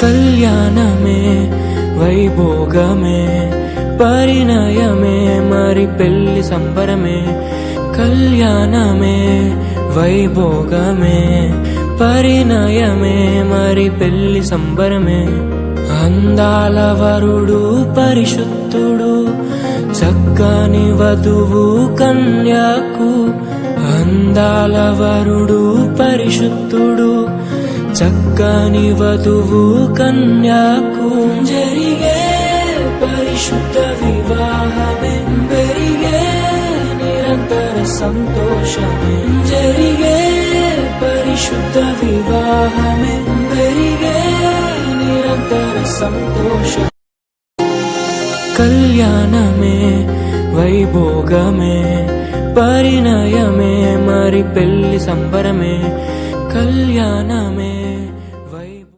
కళ్యాణమే వైభోగమే పరిణయమే మరి పెళ్లి సంబరమే కళ్యాణమే వైభోగమే పరిణయమే మరి పెళ్లి సంబరమే అందాల వరుడు పరిశుద్ధుడు చక్కని వధువు కన్యాకు అందాల వరుడు పరిశుద్ధుడు చక్కని వధువు కన్యాకు జరిగే పరిశుద్ధ వివాహమే పెరిగే నిరంతర సంతోషమే జరిగే పరిశుద్ధ వివాహమే పెరిగే నిరంతర సంతోషం కళ్యాణమే వైభోగమే పరిణయమే మరి పెళ్లి సంబరమే కళ్యాణమే